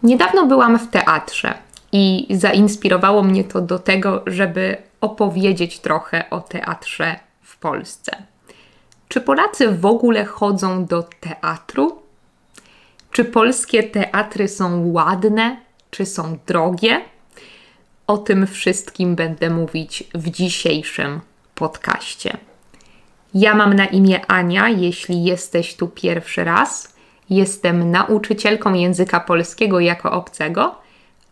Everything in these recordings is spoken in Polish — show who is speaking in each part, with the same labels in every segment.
Speaker 1: Niedawno byłam w teatrze i zainspirowało mnie to do tego, żeby opowiedzieć trochę o teatrze w Polsce. Czy Polacy w ogóle chodzą do teatru? Czy polskie teatry są ładne? Czy są drogie? O tym wszystkim będę mówić w dzisiejszym podcaście. Ja mam na imię Ania, jeśli jesteś tu pierwszy raz. Jestem nauczycielką języka polskiego jako obcego,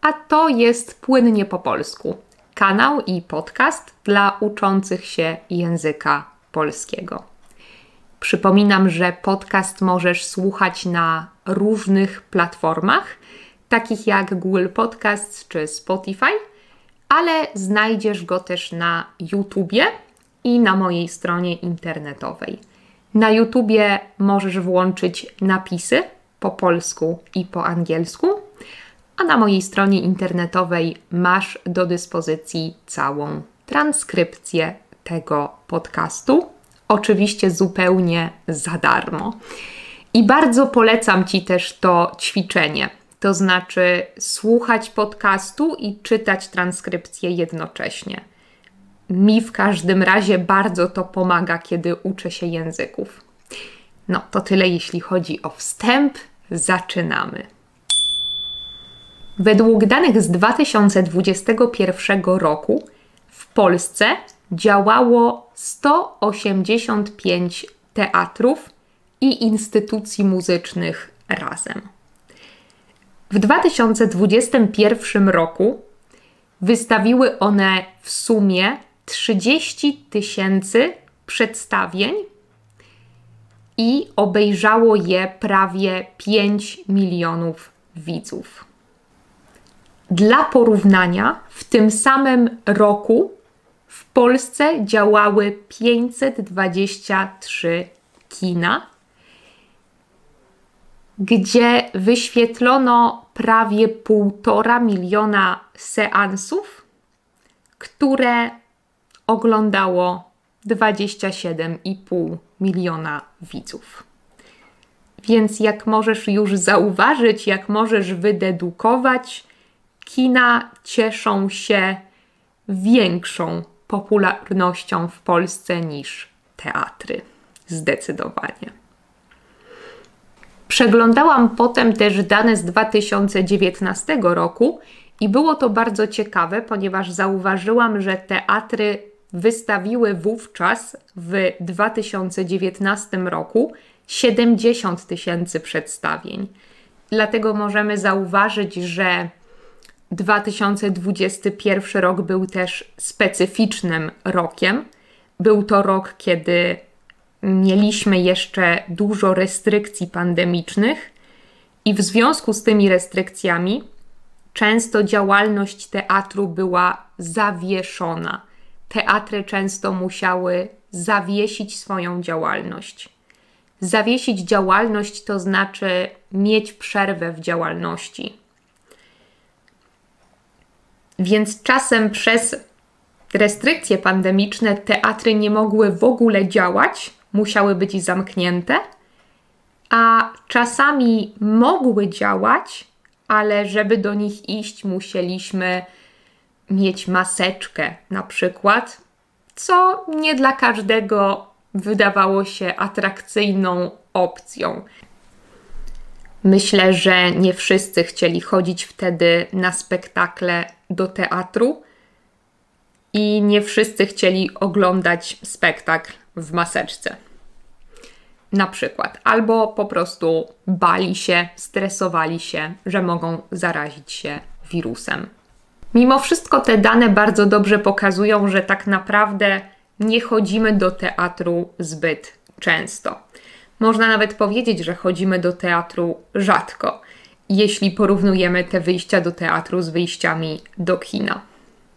Speaker 1: a to jest Płynnie po polsku. Kanał i podcast dla uczących się języka polskiego. Przypominam, że podcast możesz słuchać na różnych platformach, takich jak Google Podcasts czy Spotify, ale znajdziesz go też na YouTubie i na mojej stronie internetowej. Na YouTubie możesz włączyć napisy po polsku i po angielsku, a na mojej stronie internetowej masz do dyspozycji całą transkrypcję tego podcastu. Oczywiście zupełnie za darmo. I bardzo polecam Ci też to ćwiczenie. To znaczy słuchać podcastu i czytać transkrypcję jednocześnie. Mi w każdym razie bardzo to pomaga, kiedy uczę się języków. No to tyle, jeśli chodzi o wstęp. Zaczynamy. Według danych z 2021 roku w Polsce działało 185 teatrów i instytucji muzycznych razem. W 2021 roku wystawiły one w sumie 30 000 przedstawień i obejrzało je prawie 5 milionów widzów. Dla porównania, w tym samym roku w Polsce działały 523 kina, gdzie wyświetlono prawie 1,5 miliona seansów, które oglądało 27,5 miliona widzów. Więc jak możesz już zauważyć, jak możesz wydedukować, kina cieszą się większą popularnością w Polsce niż teatry. Zdecydowanie. Przeglądałam potem też dane z 2019 roku i było to bardzo ciekawe, ponieważ zauważyłam, że teatry wystawiły wówczas w 2019 roku 70 000 przedstawień. Dlatego możemy zauważyć, że 2021 rok był też specyficznym rokiem. Był to rok, kiedy mieliśmy jeszcze dużo restrykcji pandemicznych i w związku z tymi restrykcjami często działalność teatru była zawieszona. Teatry często musiały zawiesić swoją działalność. Zawiesić działalność to znaczy mieć przerwę w działalności. Więc czasem przez restrykcje pandemiczne teatry nie mogły w ogóle działać, musiały być zamknięte, a czasami mogły działać, ale żeby do nich iść, musieliśmy mieć maseczkę na przykład, co nie dla każdego wydawało się atrakcyjną opcją. Myślę, że nie wszyscy chcieli chodzić wtedy na spektakle do teatru i nie wszyscy chcieli oglądać spektakl w maseczce. Na przykład. Albo po prostu bali się, stresowali się, że mogą zarazić się wirusem. Mimo wszystko te dane bardzo dobrze pokazują, że tak naprawdę nie chodzimy do teatru zbyt często. Można nawet powiedzieć, że chodzimy do teatru rzadko, jeśli porównujemy te wyjścia do teatru z wyjściami do kina.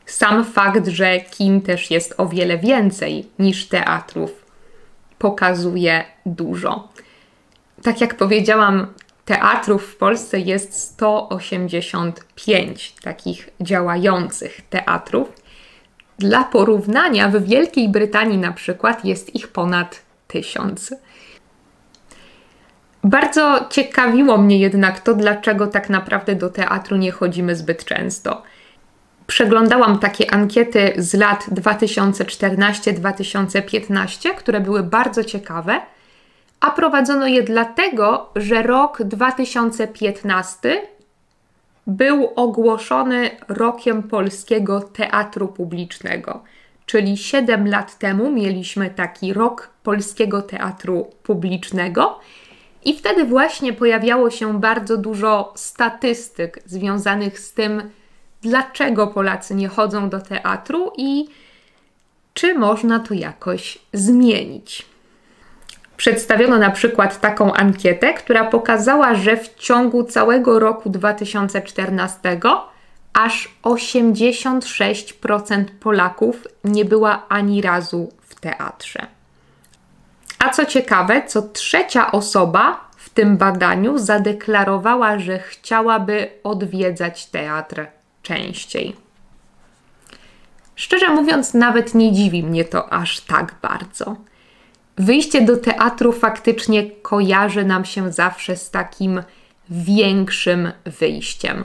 Speaker 1: Sam fakt, że kin też jest o wiele więcej niż teatrów, pokazuje dużo. Tak jak powiedziałam, teatrów w Polsce jest 185 takich działających teatrów. Dla porównania w Wielkiej Brytanii na przykład jest ich ponad 1000. Bardzo ciekawiło mnie jednak to, dlaczego tak naprawdę do teatru nie chodzimy zbyt często. Przeglądałam takie ankiety z lat 2014-2015, które były bardzo ciekawe, a prowadzono je dlatego, że rok 2015 był ogłoszony rokiem polskiego teatru publicznego. Czyli 7 lat temu mieliśmy taki rok polskiego teatru publicznego i wtedy właśnie pojawiało się bardzo dużo statystyk związanych z tym, dlaczego Polacy nie chodzą do teatru i czy można to jakoś zmienić. Przedstawiono na przykład taką ankietę, która pokazała, że w ciągu całego roku 2014 aż 86% Polaków nie była ani razu w teatrze. A co ciekawe, co trzecia osoba w tym badaniu zadeklarowała, że chciałaby odwiedzać teatr częściej. Szczerze mówiąc, nawet nie dziwi mnie to aż tak bardzo. Wyjście do teatru faktycznie kojarzy nam się zawsze z takim większym wyjściem.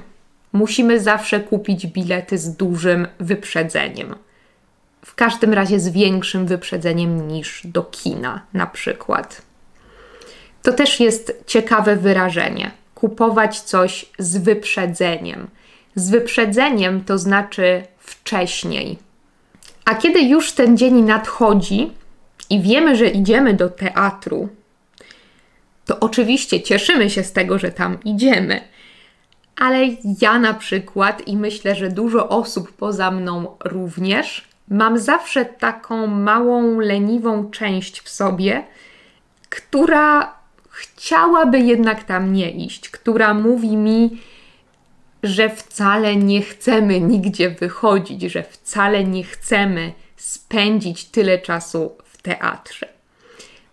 Speaker 1: Musimy zawsze kupić bilety z dużym wyprzedzeniem. W każdym razie z większym wyprzedzeniem niż do kina na przykład. To też jest ciekawe wyrażenie. Kupować coś z wyprzedzeniem. Z wyprzedzeniem to znaczy wcześniej. A kiedy już ten dzień nadchodzi i wiemy, że idziemy do teatru, to oczywiście cieszymy się z tego, że tam idziemy. Ale ja na przykład i myślę, że dużo osób poza mną również, mam zawsze taką małą, leniwą część w sobie, która chciałaby jednak tam nie iść, która mówi mi, że wcale nie chcemy nigdzie wychodzić, że wcale nie chcemy spędzić tyle czasu w teatrze.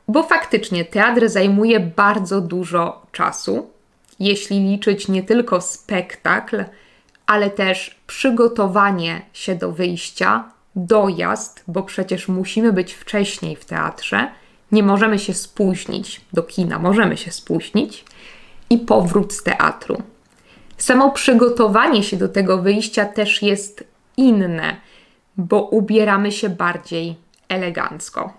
Speaker 1: Bo faktycznie teatr zajmuje bardzo dużo czasu, jeśli liczyć nie tylko spektakl, ale też przygotowanie się do wyjścia, dojazd, bo przecież musimy być wcześniej w teatrze, nie możemy się spóźnić do kina, możemy się spóźnić, i powrót z teatru. Samo przygotowanie się do tego wyjścia też jest inne, bo ubieramy się bardziej elegancko.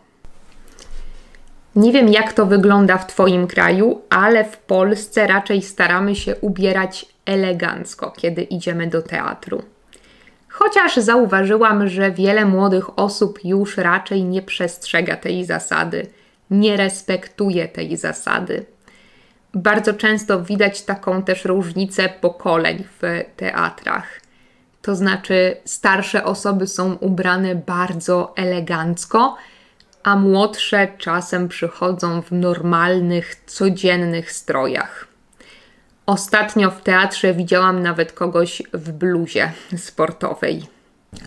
Speaker 1: Nie wiem, jak to wygląda w Twoim kraju, ale w Polsce raczej staramy się ubierać elegancko, kiedy idziemy do teatru. Chociaż zauważyłam, że wiele młodych osób już raczej nie przestrzega tej zasady, nie respektuje tej zasady. Bardzo często widać taką też różnicę pokoleń w teatrach. To znaczy, starsze osoby są ubrane bardzo elegancko, a młodsze czasem przychodzą w normalnych, codziennych strojach. Ostatnio w teatrze widziałam nawet kogoś w bluzie sportowej.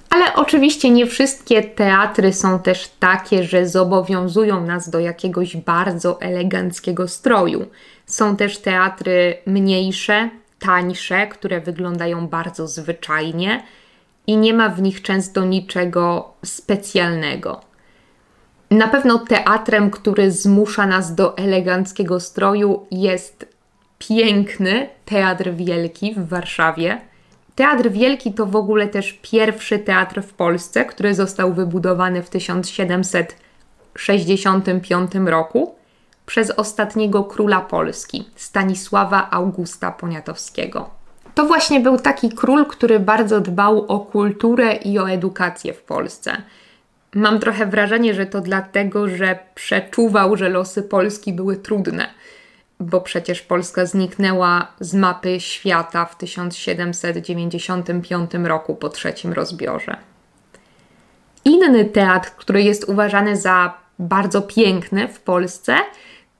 Speaker 1: Ale oczywiście nie wszystkie teatry są też takie, że zobowiązują nas do jakiegoś bardzo eleganckiego stroju. Są też teatry mniejsze, tańsze, które wyglądają bardzo zwyczajnie i nie ma w nich często niczego specjalnego. Na pewno teatrem, który zmusza nas do eleganckiego stroju, jest piękny Teatr Wielki w Warszawie. Teatr Wielki to w ogóle też pierwszy teatr w Polsce, który został wybudowany w 1765 roku przez ostatniego króla Polski, Stanisława Augusta Poniatowskiego. To właśnie był taki król, który bardzo dbał o kulturę i o edukację w Polsce. Mam trochę wrażenie, że to dlatego, że przeczuwał, że losy Polski były trudne, bo przecież Polska zniknęła z mapy świata w 1795 roku po III rozbiorze. Inny teatr, który jest uważany za bardzo piękny w Polsce,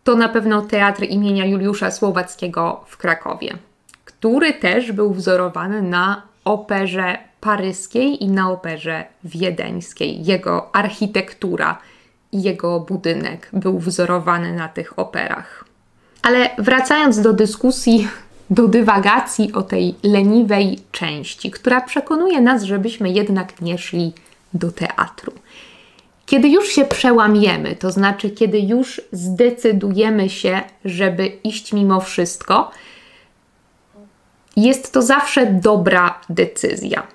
Speaker 1: to na pewno Teatr imienia Juliusza Słowackiego w Krakowie, który też był wzorowany na operze paryskiej i na operze wiedeńskiej. Jego architektura i jego budynek był wzorowany na tych operach. Ale wracając do dyskusji, do dywagacji o tej leniwej części, która przekonuje nas, żebyśmy jednak nie szli do teatru. Kiedy już się przełamiemy, to znaczy kiedy już zdecydujemy się, żeby iść mimo wszystko, jest to zawsze dobra decyzja.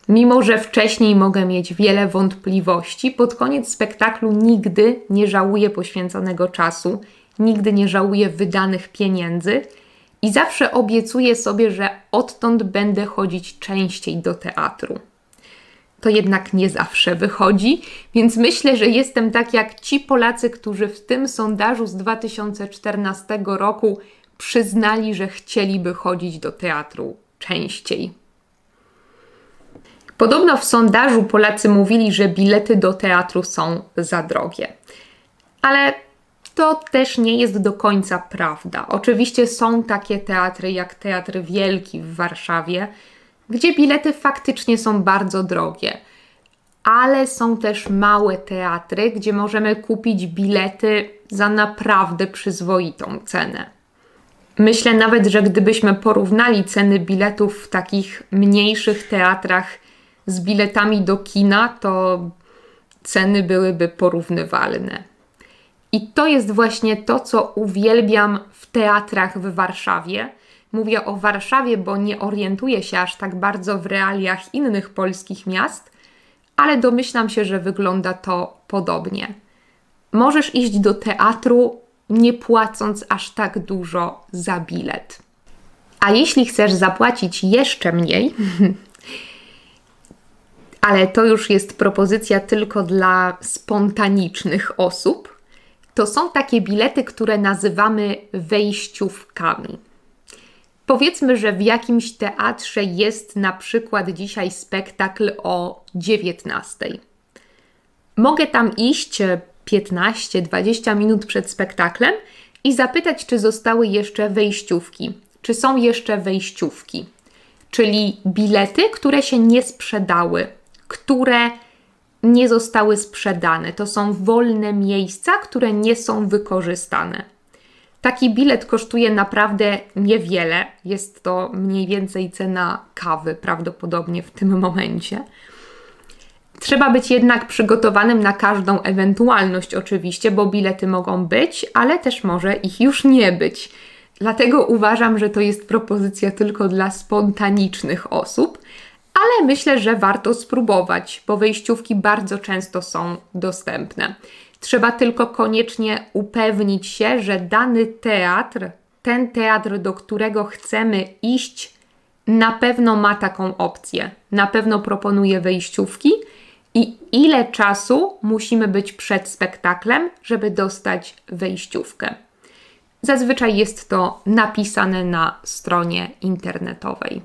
Speaker 1: Mimo że wcześniej mogę mieć wiele wątpliwości, pod koniec spektaklu nigdy nie żałuję poświęconego czasu, nigdy nie żałuję wydanych pieniędzy i zawsze obiecuję sobie, że odtąd będę chodzić częściej do teatru. To jednak nie zawsze wychodzi, więc myślę, że jestem tak jak ci Polacy, którzy w tym sondażu z 2014 roku przyznali, że chcieliby chodzić do teatru częściej. Podobno w sondażu Polacy mówili, że bilety do teatru są za drogie. Ale to też nie jest do końca prawda. Oczywiście są takie teatry jak Teatr Wielki w Warszawie, gdzie bilety faktycznie są bardzo drogie. Ale są też małe teatry, gdzie możemy kupić bilety za naprawdę przyzwoitą cenę. Myślę nawet, że gdybyśmy porównali ceny biletów w takich mniejszych teatrach z biletami do kina, to ceny byłyby porównywalne. I to jest właśnie to, co uwielbiam w teatrach w Warszawie. Mówię o Warszawie, bo nie orientuję się aż tak bardzo w realiach innych polskich miast, ale domyślam się, że wygląda to podobnie. Możesz iść do teatru, nie płacąc aż tak dużo za bilet. A jeśli chcesz zapłacić jeszcze mniej, ale to już jest propozycja tylko dla spontanicznych osób, to są takie bilety, które nazywamy wejściówkami. Powiedzmy, że w jakimś teatrze jest na przykład dzisiaj spektakl o 19:00. Mogę tam iść 15-20 minut przed spektaklem i zapytać, czy zostały jeszcze wejściówki. Czy są jeszcze wejściówki? Czyli bilety, które się nie sprzedały, które nie zostały sprzedane. To są wolne miejsca, które nie są wykorzystane. Taki bilet kosztuje naprawdę niewiele. Jest to mniej więcej cena kawy prawdopodobnie w tym momencie. Trzeba być jednak przygotowanym na każdą ewentualność oczywiście, bo bilety mogą być, ale też może ich już nie być. Dlatego uważam, że to jest propozycja tylko dla spontanicznych osób, ale myślę, że warto spróbować, bo wejściówki bardzo często są dostępne. Trzeba tylko koniecznie upewnić się, że dany teatr, ten teatr, do którego chcemy iść, na pewno ma taką opcję. Na pewno proponuje wejściówki i ile czasu musimy być przed spektaklem, żeby dostać wejściówkę. Zazwyczaj jest to napisane na stronie internetowej.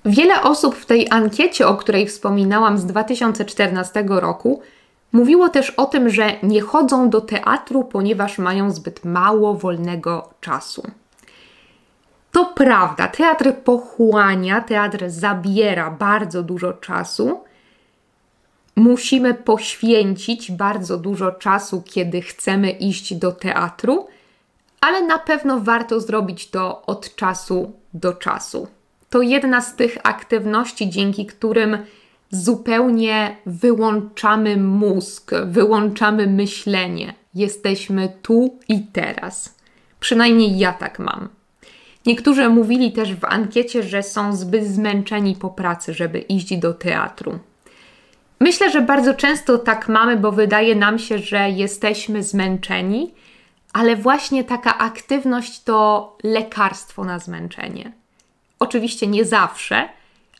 Speaker 1: Wiele osób w tej ankiecie, o której wspominałam z 2014 roku, mówiło też o tym, że nie chodzą do teatru, ponieważ mają zbyt mało wolnego czasu. To prawda, teatr pochłania, teatr zabiera bardzo dużo czasu. Musimy poświęcić bardzo dużo czasu, kiedy chcemy iść do teatru, ale na pewno warto zrobić to od czasu do czasu. To jedna z tych aktywności, dzięki którym zupełnie wyłączamy mózg, wyłączamy myślenie. Jesteśmy tu i teraz. Przynajmniej ja tak mam. Niektórzy mówili też w ankiecie, że są zbyt zmęczeni po pracy, żeby iść do teatru. Myślę, że bardzo często tak mamy, bo wydaje nam się, że jesteśmy zmęczeni, ale właśnie taka aktywność to lekarstwo na zmęczenie. Oczywiście nie zawsze,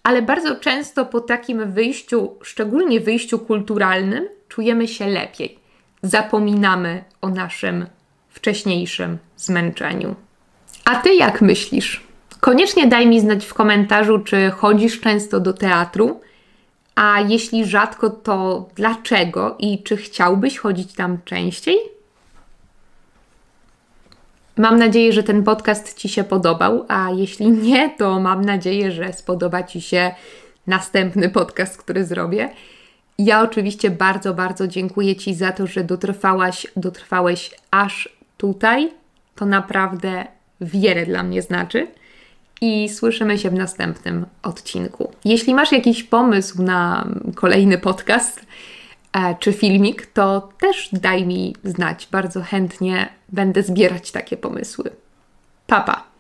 Speaker 1: ale bardzo często po takim wyjściu, szczególnie wyjściu kulturalnym, czujemy się lepiej. Zapominamy o naszym wcześniejszym zmęczeniu. A Ty jak myślisz? Koniecznie daj mi znać w komentarzu, czy chodzisz często do teatru, a jeśli rzadko, to dlaczego i czy chciałbyś chodzić tam częściej? Mam nadzieję, że ten podcast Ci się podobał, a jeśli nie, to mam nadzieję, że spodoba Ci się następny podcast, który zrobię. Ja oczywiście bardzo, bardzo dziękuję Ci za to, że dotrwałeś aż tutaj. To naprawdę wiele dla mnie znaczy. I słyszymy się w następnym odcinku. Jeśli masz jakiś pomysł na kolejny podcast czy filmik, to też daj mi znać. Bardzo chętnie będę zbierać takie pomysły. Pa, pa!